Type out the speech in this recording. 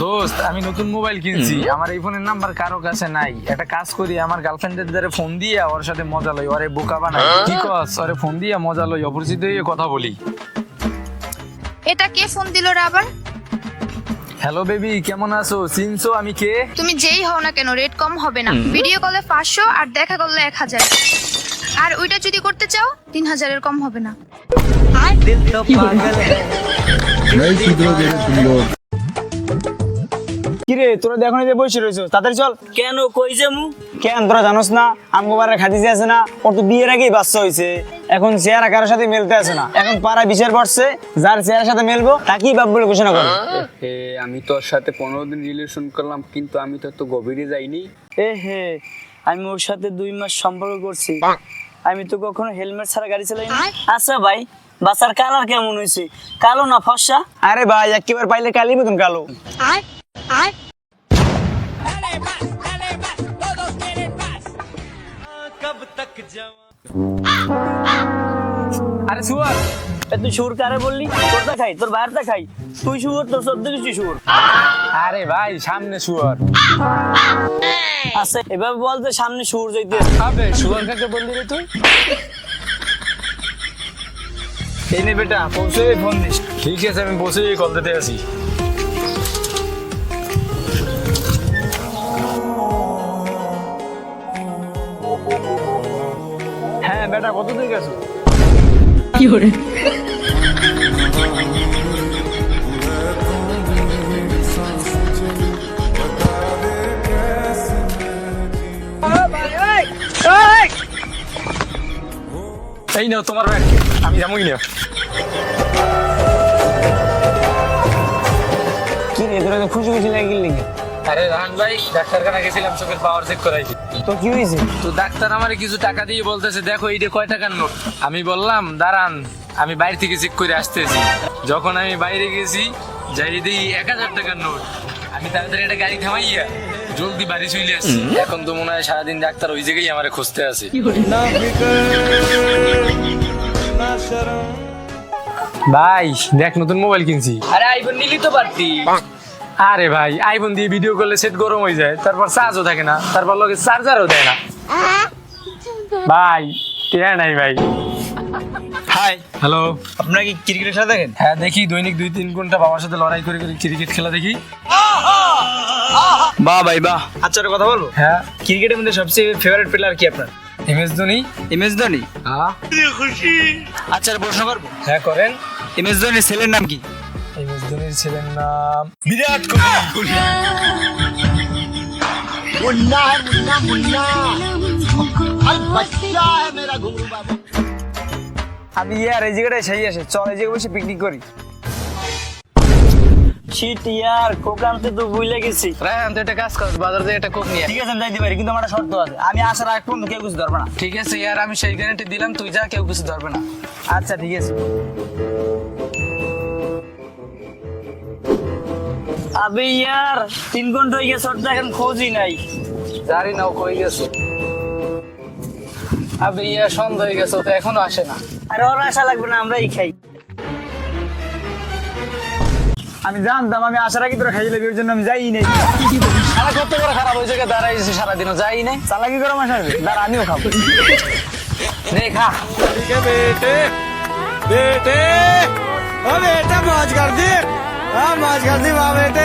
দোস্ত আমি নতুন মোবাইল কিনছি, আমার এই ফোনের নাম্বার কারো কাছে নাই। একটা কাজ করি, আমার গার্লফ্রেন্ডের দ্বারা ফোন দিয়ে ওর সাথে মজা লই, ওরে বোকা বানাই। কি কস? ওরে ফোন দিয়ে মজা লই, অপরিচিত হয়ে কথা বলি। এটা কে ফোন দিল রে আবার? হ্যালো বেবি, কেমন আছো? চিনছো আমি কে? তুমি যেই হও না কেন রেট কম হবে না। ভিডিও কলে 500 আর দেখা করলে 1000, আর ওইটা যদি করতে চাও 3000 এর কম হবে না। কিরে তোরা দেখো যে বসে রয়েছো, তাড়াতাড়ি চল। কেন কই যামু? কেন তোরা জানোস না আমগোবারের খাদিজা আছে না, ওর তো বিয়ের আগেই বাচ্চা হয়েছে। এখন চেহারা কারোর সাথে মেলতে আছে না, এখন পাড়া বিচার পড়ছে যার চেহারার সাথে মেলবো তাকেই বাপ বলে ঘোষণা করো। আমি তোর সাথে 15 দিন রিলেশন করলাম, কিন্তু আমি তো এত গভীরে যাইনি। হে আমি ওর সাথে 2 মাস সম্পর্ক করছি, আমি তো কখনো হেলমেট ছাড়া গাড়ি চালাইনি। আচ্ছা ভাই, বাচ্চার কালার কেমন হয়েছে? কালো না ফর্সা? আরে ভাই একেবারে পাইলে কালি মতন কালো। আরে সুয়ার, তুই সুর কারে বললি? তোরটা খাই, তোর বাইরটা খাই। তুই সুর, তোর সদ্য কিছু সুর। আরে ভাই সামনে সুয়ার। আচ্ছা এভাবে বল যে সামনে সুর যাইতে। আবে সুয়ার কাকে বললি রে তুই? এই নে বেটা, পৌঁছে ফোন দিস। ঠিক আছে, আমি বসে কল দিতে আছি। হ্যাঁ বেটা, কত দূর গেছো? এই নাও তোমার ব্যাগ, আমি যাবোই না। কি রে তোরা তো খুশি খুশি লাগিল নাকি? আরে রাহান ভাই, ডাক্তারখানা গেছিলাম, চোখের পাওয়ার চেক করাইছি। তো কি হয়েছে? তো ডাক্তার আমারে কিছু টাকা দিয়ে বলতেছে, দেখো এইটা কয় টাকার নোট। আমি বললাম দাঁড়ান, আমি বাইরে থেকে চেক করে আসতেছি। যখন আমি বাইরে গেছি, যাই দিই 1000 টাকার নোট। আমি তাড়াতাড়ি একটা গাড়ি থামাইয়া জলদি বাড়ি চলে আসছি। এখন তো মনে হয় সারাদিন ডাক্তার ওই জায়গায় আমারে খুঁজতে আছে। ভাই দেখ, নতুন মোবাইল কিনছি। আরে আইফোন নিলি তো পারতি। আরে ভাই, আইফোন দিয়ে ভিডিও করলে সেট গরম হয়ে যায়, তারপর চার্জও থাকে না, তারপর লগে চার্জারও দেয় না। ভাই টিয়া নাই ভাই। Hi, hello. আপনারা কি ক্রিকেটের সাথে দেখেন? হ্যাঁ দেখি, দৈনিক 2-3 ঘন্টা বাবার সাথে লড়াই করে করে ক্রিকেট খেলা দেখি। বাহ ভাই বাহ। আচ্ছা একটা কথা বলবো, হ্যাঁ। ক্রিকেটের মধ্যে সবচেয়ে ফেভারিট প্লেয়ার কি আপনার? এমএস ধোনি। এমএস ধোনি? হ্যাঁ। আচ্ছা একটা প্রশ্ন করবো, হ্যাঁ করেন। এমএস ধোনির ছেলের নাম কি? এমএস ধোনির ছেলের নাম বিরাট কোহলি। আমি ইয়ার এই জায়গাটায় সেই আসে, চল এই জায়গায় বসে পিকনিক করি। শিট ইয়ার, কোক আনতে তো ভুলে গেছি। রায়হান তো একটা কাজ কর, বাজার থেকে একটা কোক নিয়ে আয়। ঠিক আছে আমি যাইতে পারি, কিন্তু আমার একটা শর্ত আছে, আমি আসার আগ পর্যন্ত কেউ কিছু ধরবে না। ঠিক আছে ইয়ার, আমি সেই গ্যারান্টি দিলাম, তুই যা, কেউ কিছু ধরবে না। আচ্ছা ঠিক আছে। আবে ইয়ার 3 ঘন্টা হয়ে গেছে, ওর তো এখন খোঁজই নাই। জানি নাও কই গেছে। আবে ইয়া সন্ধ্যা হয়ে গেছে, ও তো এখনো আসে না। আর ওর আশা লাগবে না, আমরাই খাই। আমি জানতাম আমি আসার আগে তোরা খাইয়ে ওর জন্য আমি যাই নাই। সারা কত বড় খারাপ ওই জায়গায় দাঁড়াইছে, সারাদিনও যাই নাই। চালাকি করে আমার সাথে দাঁড়া, আমিও খাবো। নে খা। बेटे बेटे ओ बेटा मौज कर दी, हाँ मौज कर दी वाह बेटे।